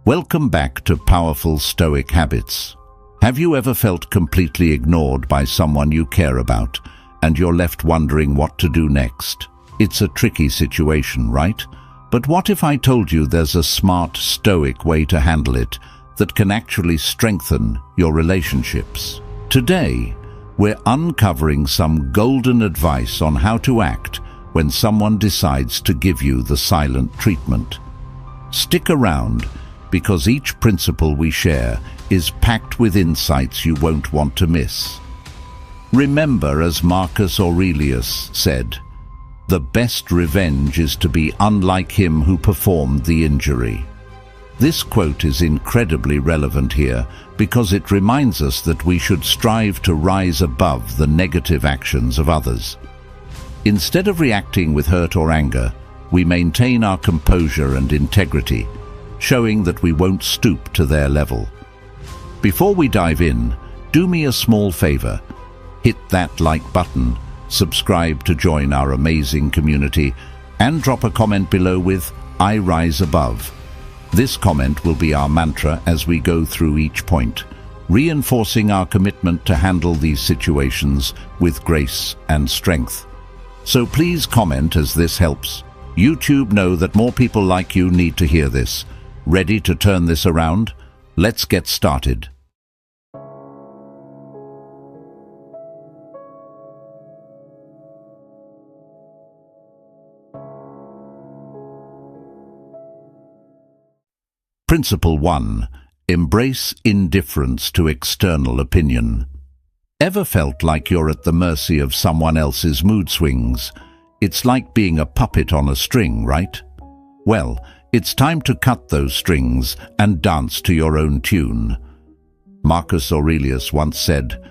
Welcome back to Powerful Stoic Habits. Have you ever felt completely ignored by someone you care about, and you're left wondering what to do next? It's a tricky situation, right? But what if I told you there's a smart, stoic way to handle it that can actually strengthen your relationships? Today, we're uncovering some golden advice on how to act when someone decides to give you the silent treatment. Stick around, because each principle we share is packed with insights you won't want to miss. Remember, as Marcus Aurelius said, "The best revenge is to be unlike him who performed the injury." This quote is incredibly relevant here because it reminds us that we should strive to rise above the negative actions of others. Instead of reacting with hurt or anger, we maintain our composure and integrity, showing that we won't stoop to their level. Before we dive in, do me a small favor. Hit that like button, subscribe to join our amazing community, and drop a comment below with "I rise above." This comment will be our mantra as we go through each point, reinforcing our commitment to handle these situations with grace and strength. So please comment, as this helps YouTube know that more people like you need to hear this. Ready to turn this around? Let's get started. Principle 1. Embrace indifference to external opinion. Ever felt like you're at the mercy of someone else's mood swings? It's like being a puppet on a string, right? Well, it's time to cut those strings and dance to your own tune. Marcus Aurelius once said,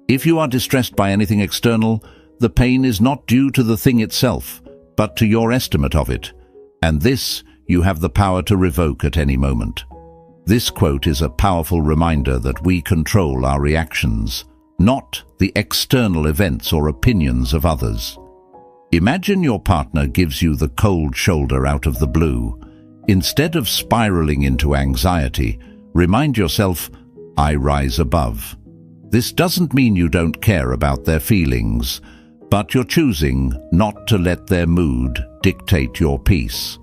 "If you are distressed by anything external, the pain is not due to the thing itself, but to your estimate of it. And this you have the power to revoke at any moment." This quote is a powerful reminder that we control our reactions, not the external events or opinions of others. Imagine your partner gives you the cold shoulder out of the blue. Instead of spiraling into anxiety, remind yourself, "I rise above." This doesn't mean you don't care about their feelings, but you're choosing not to let their mood dictate your peace.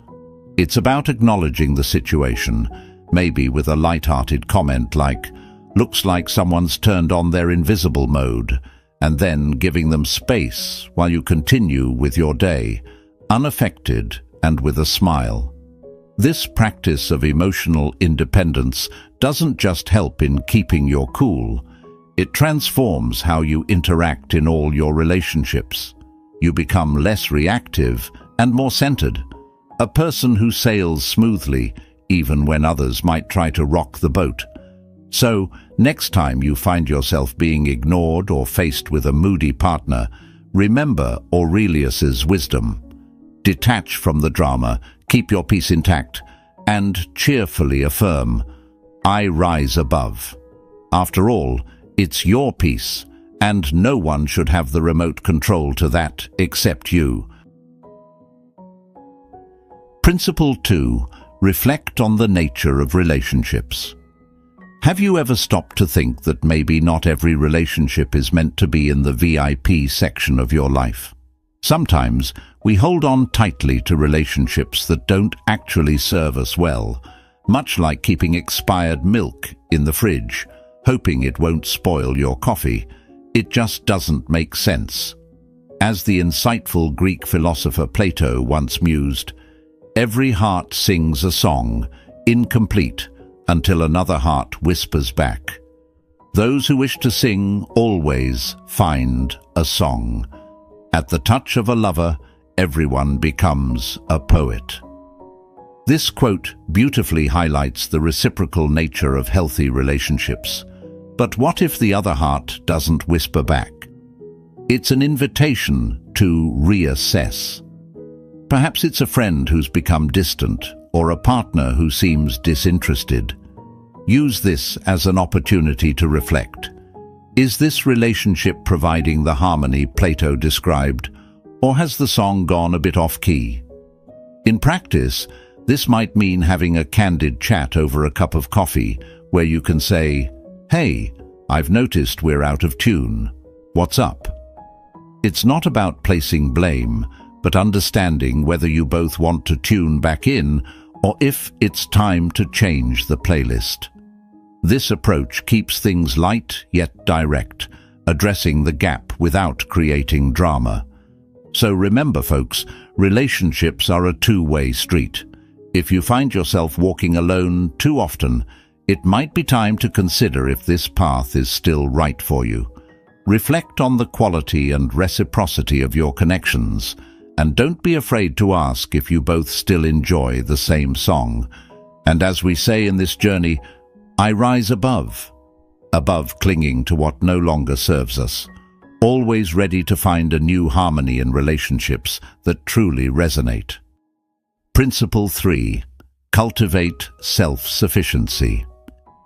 It's about acknowledging the situation, maybe with a light-hearted comment like, "Looks like someone's turned on their invisible mode," and then giving them space while you continue with your day, unaffected and with a smile. This practice of emotional independence doesn't just help in keeping your cool. It transforms how you interact in all your relationships. You become less reactive and more centered, a person who sails smoothly even when others might try to rock the boat. So, next time you find yourself being ignored or faced with a moody partner, remember Aurelius's wisdom. Detach from the drama, keep your peace intact, and cheerfully affirm, "I rise above." After all, it's your peace, and no one should have the remote control to that except you. Principle 2. Reflect on the nature of relationships. Have you ever stopped to think that maybe not every relationship is meant to be in the VIP section of your life? Sometimes we hold on tightly to relationships that don't actually serve us well, much like keeping expired milk in the fridge, hoping it won't spoil your coffee. It just doesn't make sense. As the insightful Greek philosopher Plato once mused, "Every heart sings a song, incomplete, until another heart whispers back. Those who wish to sing always find a song. At the touch of a lover, everyone becomes a poet." This quote beautifully highlights the reciprocal nature of healthy relationships. But what if the other heart doesn't whisper back? It's an invitation to reassess. Perhaps it's a friend who's become distant or a partner who seems disinterested. Use this as an opportunity to reflect. Is this relationship providing the harmony Plato described, or has the song gone a bit off-key? In practice, This might mean having a candid chat over a cup of coffee where you can say, "Hey, I've noticed we're out of tune. What's up?" It's not about placing blame, but understanding whether you both want to tune back in or if it's time to change the playlist. This approach keeps things light yet direct, addressing the gap without creating drama. So remember, folks, relationships are a two-way street. If you find yourself walking alone too often, it might be time to consider if this path is still right for you. Reflect on the quality and reciprocity of your connections, and don't be afraid to ask if you both still enjoy the same song. And as we say in this journey, I rise above clinging to what no longer serves us, always ready to find a new harmony in relationships that truly resonate. Principle 3. Cultivate self-sufficiency.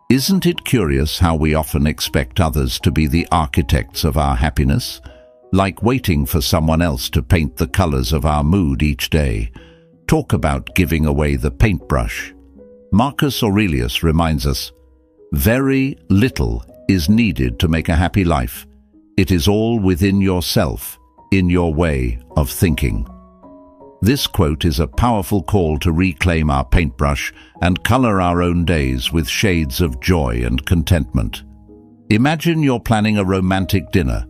Isn't it curious how we often expect others to be the architects of our happiness? Like waiting for someone else to paint the colors of our mood each day. Talk about giving away the paintbrush. Marcus Aurelius reminds us, "Very little is needed to make a happy life. It is all within yourself, in your way of thinking." This quote is a powerful call to reclaim our paintbrush and color our own days with shades of joy and contentment. Imagine you're planning a romantic dinner,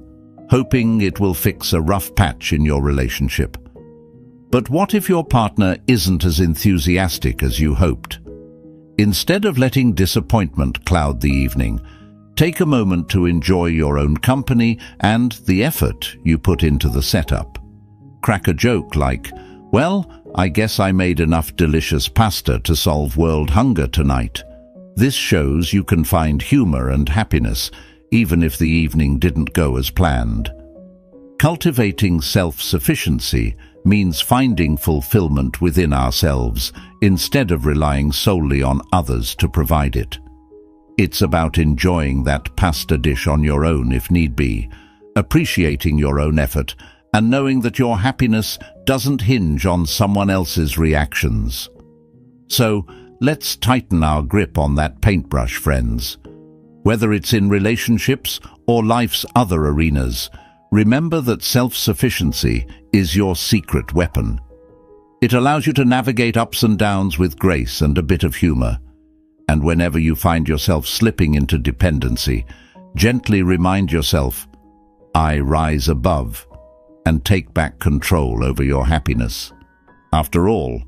hoping it will fix a rough patch in your relationship. But what if your partner isn't as enthusiastic as you hoped? Instead of letting disappointment cloud the evening, take a moment to enjoy your own company and the effort you put into the setup. Crack a joke like, "Well, I guess I made enough delicious pasta to solve world hunger tonight." This shows you can find humor and happiness, even if the evening didn't go as planned. Cultivating self-sufficiency means finding fulfillment within ourselves instead of relying solely on others to provide it. It's about enjoying that pasta dish on your own if need be, appreciating your own effort, and knowing that your happiness doesn't hinge on someone else's reactions. So, let's tighten our grip on that paintbrush, friends. Whether it's in relationships or life's other arenas, remember that self-sufficiency is your secret weapon. It allows you to navigate ups and downs with grace and a bit of humor. And whenever you find yourself slipping into dependency, gently remind yourself, "I rise above," and take back control over your happiness. After all,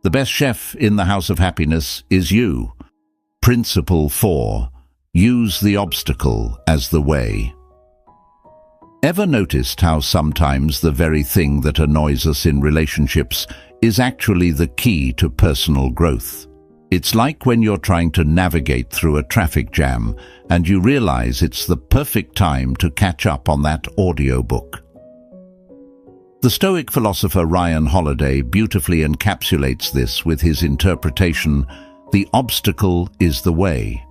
the best chef in the house of happiness is you. Principle 4. Use the obstacle as the way. Ever noticed how sometimes the very thing that annoys us in relationships is actually the key to personal growth? It's like when you're trying to navigate through a traffic jam and you realize it's the perfect time to catch up on that audiobook. The Stoic philosopher Ryan Holiday beautifully encapsulates this with his interpretation, "The obstacle is the way."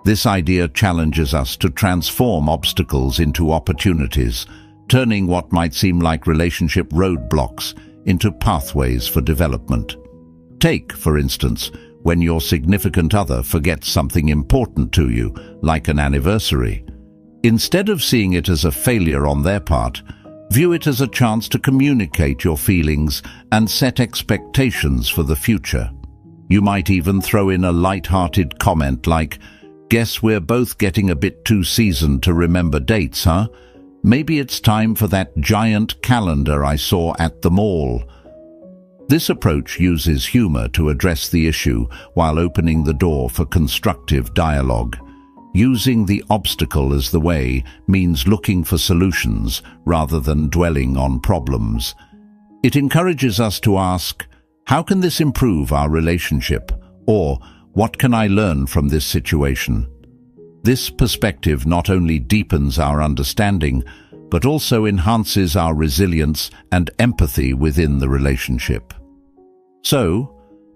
This idea challenges us to transform obstacles into opportunities, turning what might seem like relationship roadblocks into pathways for development. Take, for instance, when your significant other forgets something important to you, like an anniversary. Instead of seeing it as a failure on their part, view it as a chance to communicate your feelings and set expectations for the future. You might even throw in a light-hearted comment like, "Guess we're both getting a bit too seasoned to remember dates, huh? Maybe it's time for that giant calendar I saw at the mall." This approach uses humor to address the issue while opening the door for constructive dialogue. Using the obstacle as the way means looking for solutions rather than dwelling on problems. It encourages us to ask, "How can this improve our relationship?" or "What can I learn from this situation?" This perspective not only deepens our understanding, but also enhances our resilience and empathy within the relationship. So,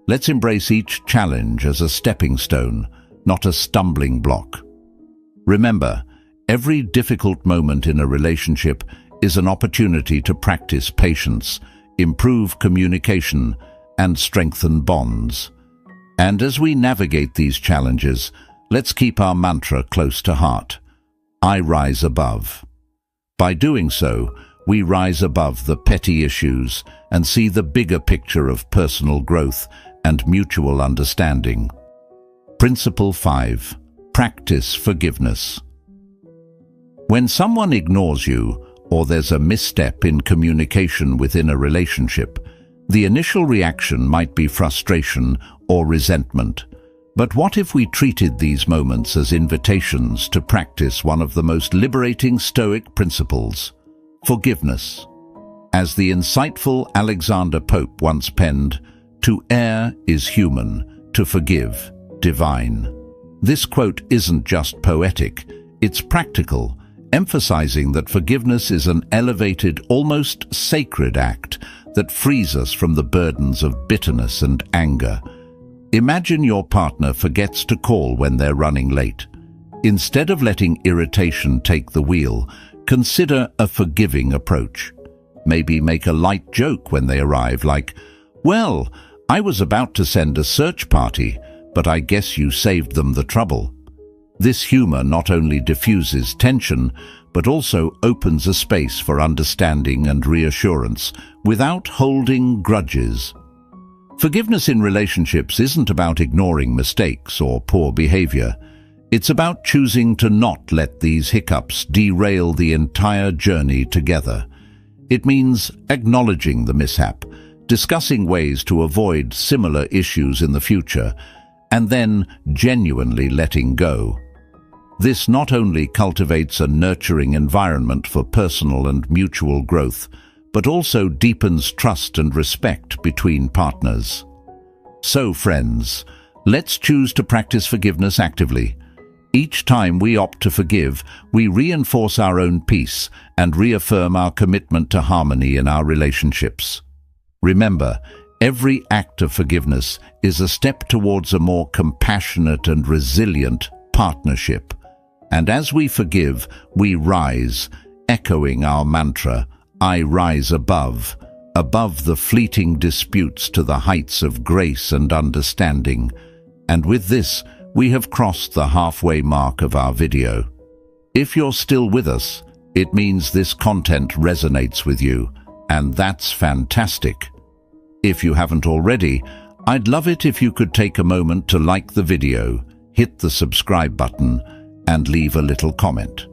let's embrace each challenge as a stepping stone, not a stumbling block. Remember, every difficult moment in a relationship is an opportunity to practice patience, improve communication, and strengthen bonds. And as we navigate these challenges, let's keep our mantra close to heart. I rise above. By doing so, we rise above the petty issues and see the bigger picture of personal growth and mutual understanding. Principle 5. Practice forgiveness. When someone ignores you, or there's a misstep in communication within a relationship, the initial reaction might be frustration or resentment. But what if we treated these moments as invitations to practice one of the most liberating Stoic principles, forgiveness? As the insightful Alexander Pope once penned, "To err is human, to forgive, divine." This quote isn't just poetic, it's practical, emphasizing that forgiveness is an elevated, almost sacred act that frees us from the burdens of bitterness and anger. Imagine your partner forgets to call when they're running late. Instead of letting irritation take the wheel, consider a forgiving approach. Maybe make a light joke when they arrive, like, "Well, I was about to send a search party, but I guess you saved them the trouble." This humor not only diffuses tension, but also opens a space for understanding and reassurance without holding grudges. Forgiveness in relationships isn't about ignoring mistakes or poor behavior. It's about choosing to not let these hiccups derail the entire journey together. It means acknowledging the mishap, discussing ways to avoid similar issues in the future, and then genuinely letting go. This not only cultivates a nurturing environment for personal and mutual growth, but also deepens trust and respect between partners. So, friends, let's choose to practice forgiveness actively. Each time we opt to forgive, we reinforce our own peace and reaffirm our commitment to harmony in our relationships. Remember, every act of forgiveness is a step towards a more compassionate and resilient partnership. And as we forgive, we rise, echoing our mantra, "I rise above," above the fleeting disputes to the heights of grace and understanding. And with this, we have crossed the halfway mark of our video. If you're still with us, it means this content resonates with you, and that's fantastic. If you haven't already, I'd love it if you could take a moment to like the video, hit the subscribe button, and leave a little comment.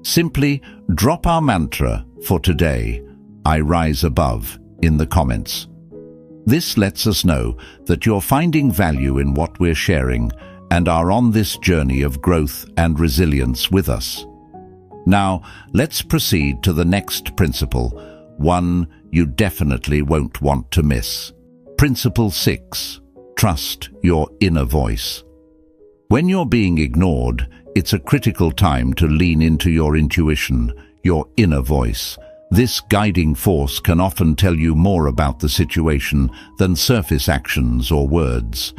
Simply drop our mantra for today, "I rise above," in the comments. This lets us know that you're finding value in what we're sharing and are on this journey of growth and resilience with us. Now, let's proceed to the next principle, one you definitely won't want to miss. Principle 6. Trust your inner voice. When you're being ignored, it's a critical time to lean into your intuition, your inner voice. This guiding force can often tell you more about the situation than surface actions or words.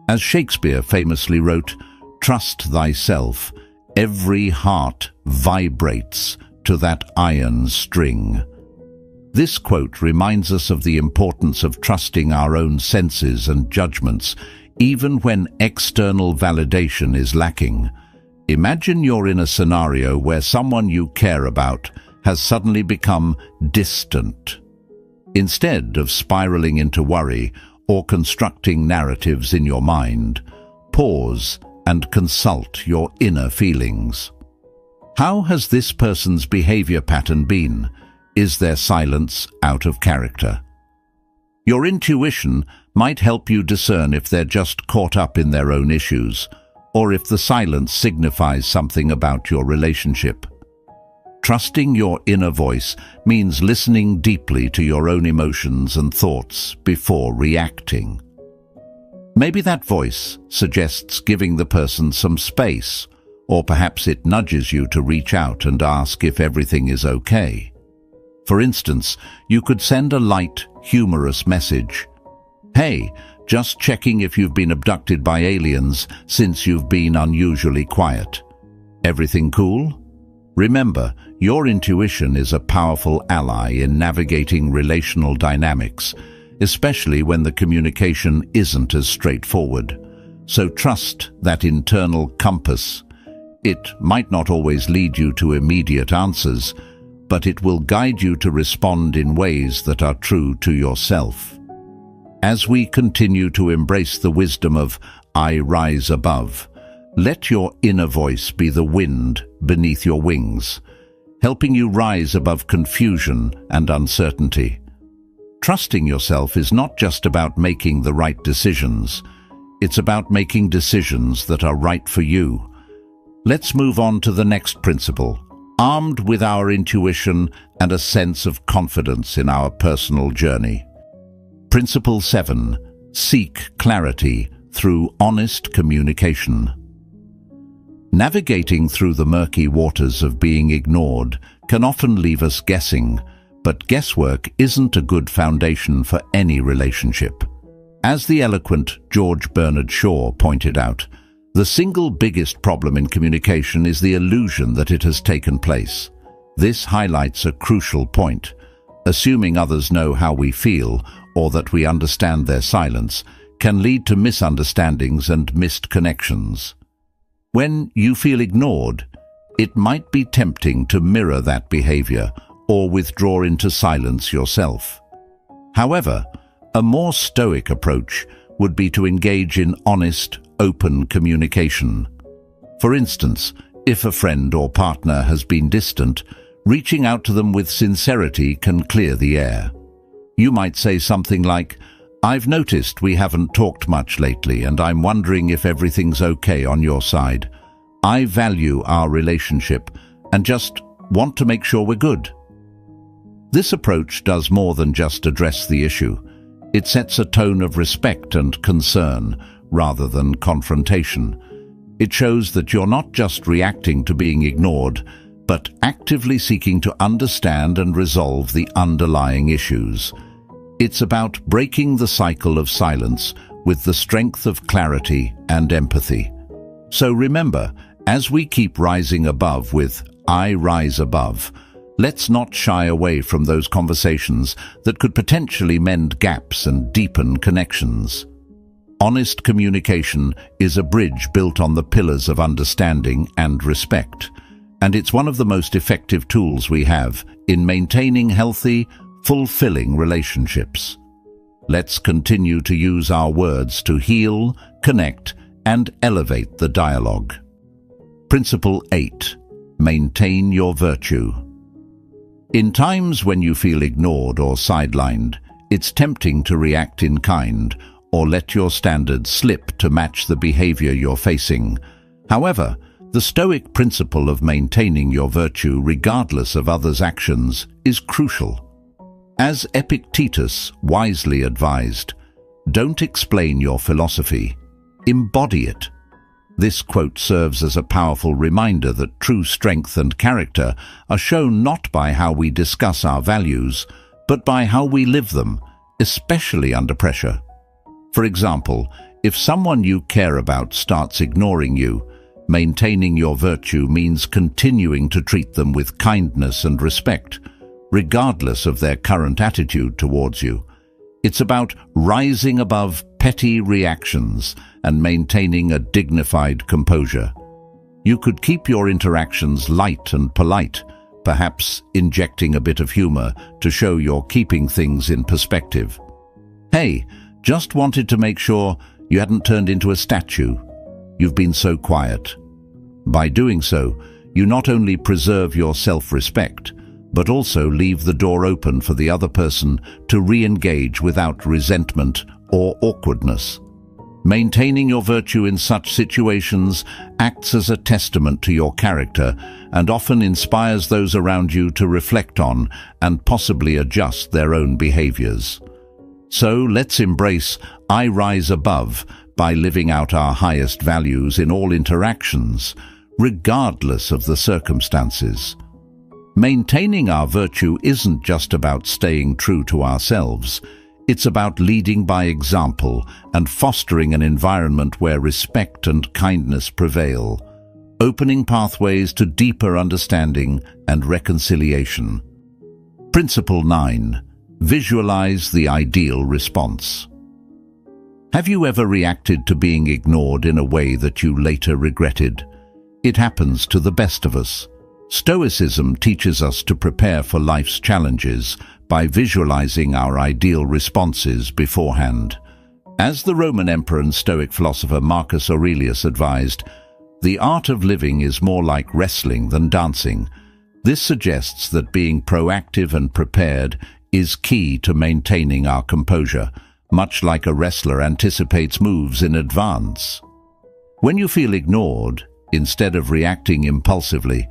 As Shakespeare famously wrote, "Trust thyself, every heart vibrates to that iron string." This quote reminds us of the importance of trusting our own senses and judgments, even when external validation is lacking. Imagine you're in a scenario where someone you care about has suddenly become distant. Instead of spiraling into worry or constructing narratives in your mind, pause and consult your inner feelings. How has this person's behavior pattern been? Is their silence out of character? Your intuition might help you discern if they're just caught up in their own issues, or if the silence signifies something about your relationship. Trusting your inner voice means listening deeply to your own emotions and thoughts before reacting. Maybe that voice suggests giving the person some space, or perhaps it nudges you to reach out and ask if everything is okay. For instance, you could send a light, humorous message. "Hey, just checking if you've been abducted by aliens since you've been unusually quiet. Everything cool?" Remember, your intuition is a powerful ally in navigating relational dynamics. especially when the communication isn't as straightforward. So trust that internal compass. It might not always lead you to immediate answers, but it will guide you to respond in ways that are true to yourself. As we continue to embrace the wisdom of I rise above, let your inner voice be the wind beneath your wings, helping you rise above confusion and uncertainty. Trusting yourself is not just about making the right decisions. It's about making decisions that are right for you. Let's move on to the next principle. Armed with our intuition and a sense of confidence in our personal journey. Principle 7. Seek clarity through honest communication. Navigating through the murky waters of being ignored can often leave us guessing, but guesswork isn't a good foundation for any relationship. As the eloquent George Bernard Shaw pointed out, the single biggest problem in communication is the illusion that it has taken place. This highlights a crucial point. Assuming others know how we feel or that we understand their silence can lead to misunderstandings and missed connections. When you feel ignored, it might be tempting to mirror that behavior or withdraw into silence yourself. However, a more stoic approach would be to engage in honest, open communication. For instance, if a friend or partner has been distant, reaching out to them with sincerity can clear the air. You might say something like, "I've noticed we haven't talked much lately, and I'm wondering if everything's okay on your side. I value our relationship and just want to make sure we're good." This approach does more than just address the issue. It sets a tone of respect and concern rather than confrontation. It shows that you're not just reacting to being ignored, but actively seeking to understand and resolve the underlying issues. It's about breaking the cycle of silence with the strength of clarity and empathy. So remember, as we keep rising above with I rise above, let's not shy away from those conversations that could potentially mend gaps and deepen connections. Honest communication is a bridge built on the pillars of understanding and respect, and it's one of the most effective tools we have in maintaining healthy, fulfilling relationships. Let's continue to use our words to heal, connect, and elevate the dialogue. Principle 8. Maintain your virtue. In times when you feel ignored or sidelined, it's tempting to react in kind or let your standards slip to match the behavior you're facing. However, the Stoic principle of maintaining your virtue regardless of others' actions is crucial. As Epictetus wisely advised, don't explain your philosophy, embody it. This quote serves as a powerful reminder that true strength and character are shown not by how we discuss our values, but by how we live them, especially under pressure. For example, if someone you care about starts ignoring you, maintaining your virtue means continuing to treat them with kindness and respect, regardless of their current attitude towards you. It's about rising above petty reactions and maintaining a dignified composure. You could keep your interactions light and polite, perhaps injecting a bit of humor to show you're keeping things in perspective. "Hey, just wanted to make sure you hadn't turned into a statue. You've been so quiet." By doing so, you not only preserve your self-respect, but also leave the door open for the other person to re-engage without resentment or awkwardness. Maintaining your virtue in such situations acts as a testament to your character and often inspires those around you to reflect on and possibly adjust their own behaviors. So let's embrace I rise above by living out our highest values in all interactions, regardless of the circumstances. Maintaining our virtue isn't just about staying true to ourselves. It's about leading by example and fostering an environment where respect and kindness prevail, opening pathways to deeper understanding and reconciliation. Principle 9. Visualize the ideal response. Have you ever reacted to being ignored in a way that you later regretted? It happens to the best of us. Stoicism teaches us to prepare for life's challenges by visualizing our ideal responses beforehand. As the Roman emperor and Stoic philosopher Marcus Aurelius advised, the art of living is more like wrestling than dancing. This suggests that being proactive and prepared is key to maintaining our composure, much like a wrestler anticipates moves in advance. When you feel ignored, instead of reacting impulsively,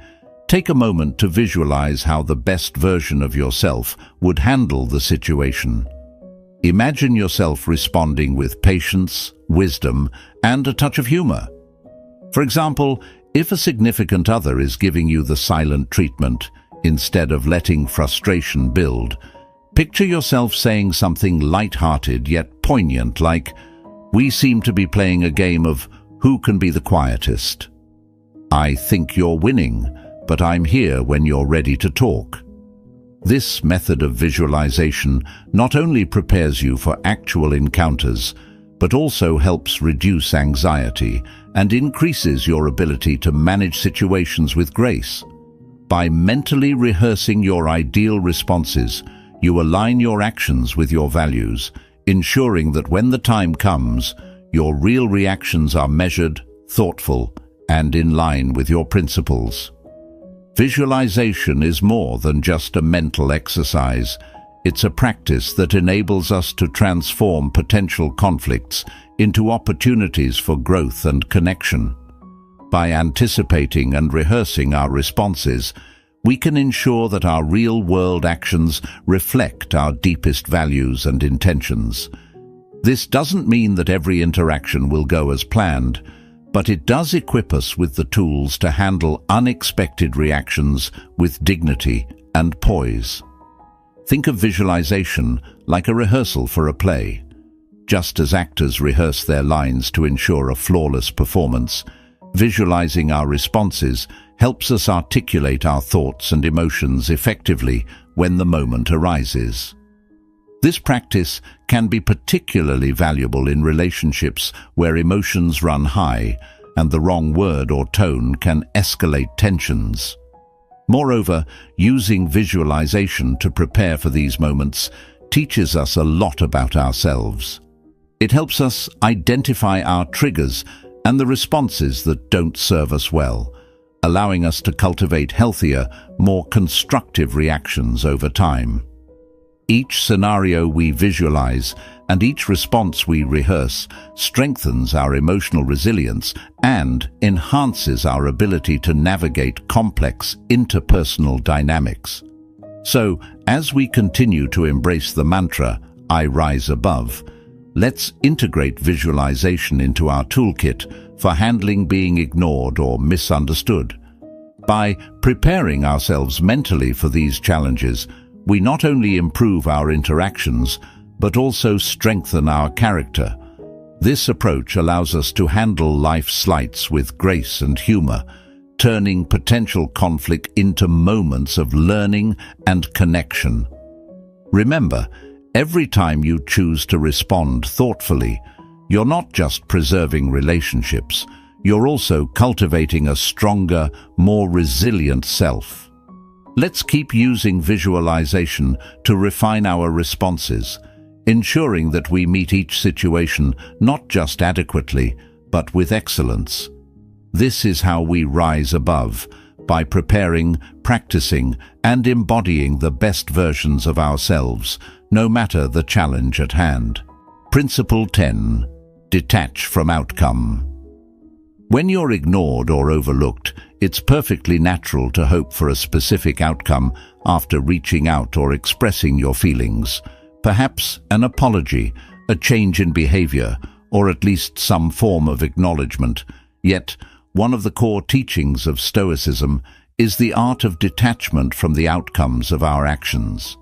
take a moment to visualize how the best version of yourself would handle the situation. Imagine yourself responding with patience, wisdom, and a touch of humor. For example, if a significant other is giving you the silent treatment, instead of letting frustration build, picture yourself saying something light-hearted yet poignant like, "We seem to be playing a game of who can be the quietest. I think you're winning, but I'm here when you're ready to talk." This method of visualization not only prepares you for actual encounters, but also helps reduce anxiety and increases your ability to manage situations with grace. By mentally rehearsing your ideal responses, you align your actions with your values, ensuring that when the time comes, your real reactions are measured, thoughtful, and in line with your principles. Visualization is more than just a mental exercise. It's a practice that enables us to transform potential conflicts into opportunities for growth and connection. By anticipating and rehearsing our responses, we can ensure that our real-world actions reflect our deepest values and intentions. This doesn't mean that every interaction will go as planned, but it does equip us with the tools to handle unexpected reactions with dignity and poise. Think of visualization like a rehearsal for a play. Just as actors rehearse their lines to ensure a flawless performance, visualizing our responses helps us articulate our thoughts and emotions effectively when the moment arises. This practice can be particularly valuable in relationships where emotions run high and the wrong word or tone can escalate tensions. Moreover, using visualization to prepare for these moments teaches us a lot about ourselves. It helps us identify our triggers and the responses that don't serve us well, allowing us to cultivate healthier, more constructive reactions over time. Each scenario we visualize and each response we rehearse strengthens our emotional resilience and enhances our ability to navigate complex interpersonal dynamics. So, as we continue to embrace the mantra, "I rise above," let's integrate visualization into our toolkit for handling being ignored or misunderstood. By preparing ourselves mentally for these challenges, we not only improve our interactions, but also strengthen our character. This approach allows us to handle life's slights with grace and humor, turning potential conflict into moments of learning and connection. Remember, every time you choose to respond thoughtfully, you're not just preserving relationships, you're also cultivating a stronger, more resilient self. Let's keep using visualization to refine our responses, ensuring that we meet each situation not just adequately, but with excellence. This is how we rise above, by preparing, practicing, and embodying the best versions of ourselves, no matter the challenge at hand. Principle 10. Detach from outcome. When you're ignored or overlooked, it's perfectly natural to hope for a specific outcome after reaching out or expressing your feelings. Perhaps an apology, a change in behavior, or at least some form of acknowledgement. Yet, one of the core teachings of Stoicism is the art of detachment from the outcomes of our actions.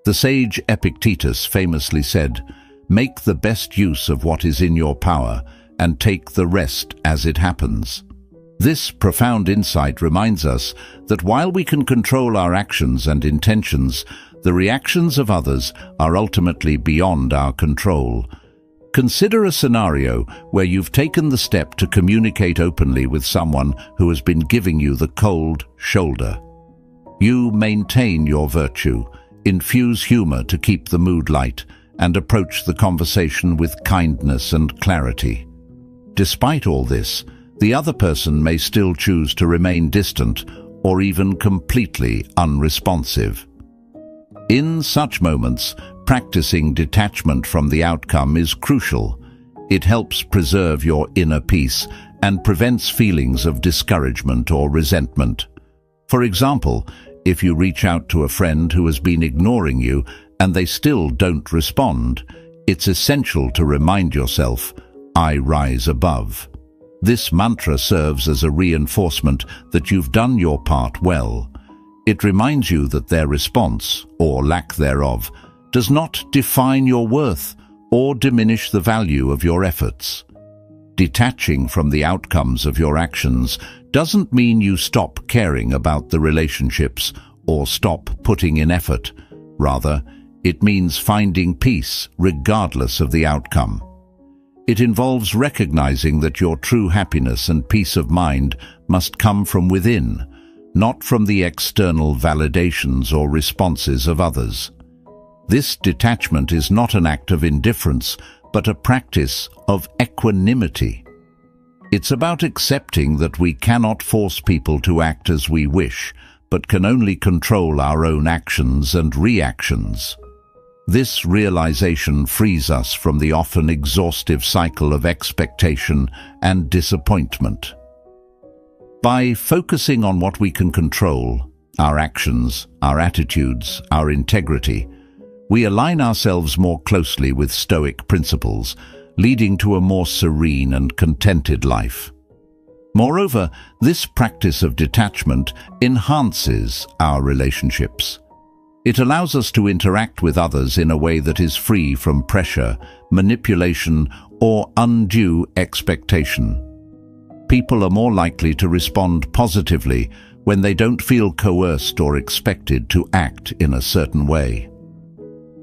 The sage Epictetus famously said, "Make the best use of what is in your power, and take the rest as it happens." This profound insight reminds us that while we can control our actions and intentions, The reactions of others are ultimately beyond our control. Consider a scenario where you've taken the step to communicate openly with someone who has been giving you the cold shoulder. You maintain your virtue, infuse humor to keep the mood light, and approach the conversation with kindness and clarity. Despite all this, the other person may still choose to remain distant or even completely unresponsive. In such moments, practicing detachment from the outcome is crucial. It helps preserve your inner peace and prevents feelings of discouragement or resentment. For example, if you reach out to a friend who has been ignoring you and they still don't respond, it's essential to remind yourself, "I rise above." This mantra serves as a reinforcement that you've done your part well. It reminds you that their response, or lack thereof, does not define your worth or diminish the value of your efforts. Detaching from the outcomes of your actions doesn't mean you stop caring about the relationships or stop putting in effort. Rather, it means finding peace regardless of the outcome. It involves recognizing that your true happiness and peace of mind must come from within, not from the external validations or responses of others. This detachment is not an act of indifference, but a practice of equanimity. It's about accepting that we cannot force people to act as we wish, but can only control our own actions and reactions. This realization frees us from the often exhaustive cycle of expectation and disappointment. By focusing on what we can control, our actions, our attitudes, our integrity, we align ourselves more closely with Stoic principles, leading to a more serene and contented life. Moreover, this practice of detachment enhances our relationships. It allows us to interact with others in a way that is free from pressure, manipulation, or undue expectation. People are more likely to respond positively when they don't feel coerced or expected to act in a certain way.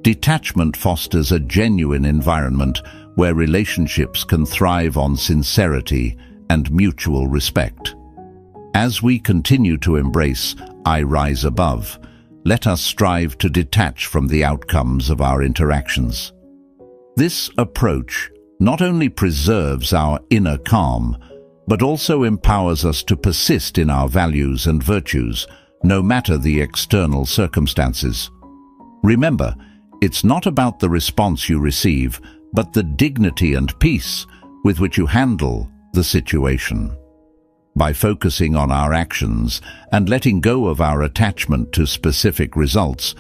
Detachment fosters a genuine environment where relationships can thrive on sincerity and mutual respect. As we continue to embrace "I rise above," let us strive to detach from the outcomes of our interactions. This approach not only preserves our inner calm, but also empowers us to persist in our values and virtues, no matter the external circumstances. Remember, it's not about the response you receive, but the dignity and peace with which you handle the situation. By focusing on our actions and letting go of our attachment to specific results,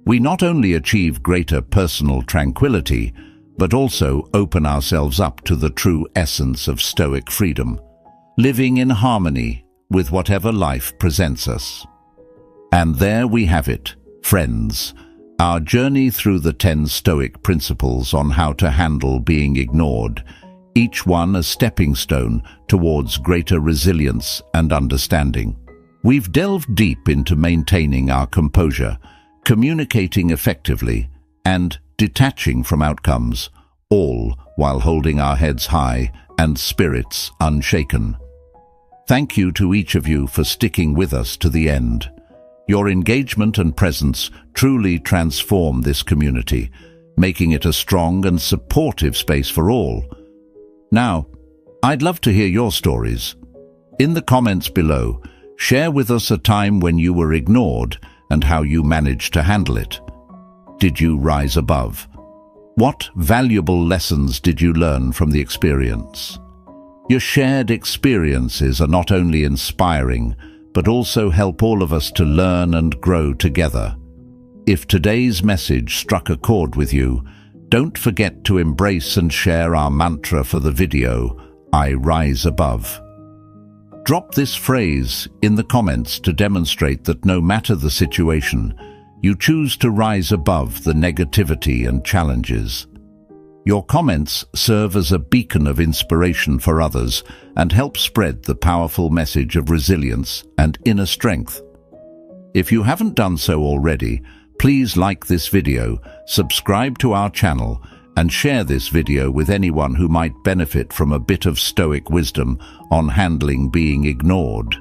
we not only achieve greater personal tranquility, but also open ourselves up to the true essence of Stoic freedom, living in harmony with whatever life presents us. And there we have it, friends, our journey through the 10 Stoic principles on how to handle being ignored, each one a stepping stone towards greater resilience and understanding. We've delved deep into maintaining our composure, communicating effectively, and detaching from outcomes, all while holding our heads high and spirits unshaken. Thank you to each of you for sticking with us to the end. Your engagement and presence truly transform this community, making it a strong and supportive space for all. Now, I'd love to hear your stories. In the comments below, share with us a time when you were ignored and how you managed to handle it. Did you rise above? What valuable lessons did you learn from the experience? Your shared experiences are not only inspiring, but also help all of us to learn and grow together. If today's message struck a chord with you, don't forget to embrace and share our mantra for the video, "I rise above." Drop this phrase in the comments to demonstrate that no matter the situation, you choose to rise above the negativity and challenges. Your comments serve as a beacon of inspiration for others and help spread the powerful message of resilience and inner strength. If you haven't done so already, Please like this video, subscribe to our channel, and share this video with anyone who might benefit from a bit of Stoic wisdom on handling being ignored.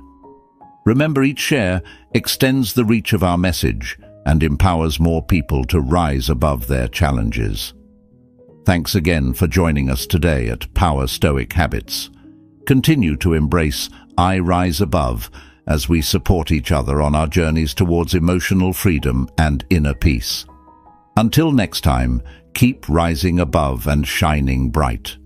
Remember, each share extends the reach of our message and empowers more people to rise above their challenges. Thanks again for joining us today at Power Stoic Habits. Continue to embrace I Rise Above as we support each other on our journeys towards emotional freedom and inner peace. Until next time, keep rising above and shining bright.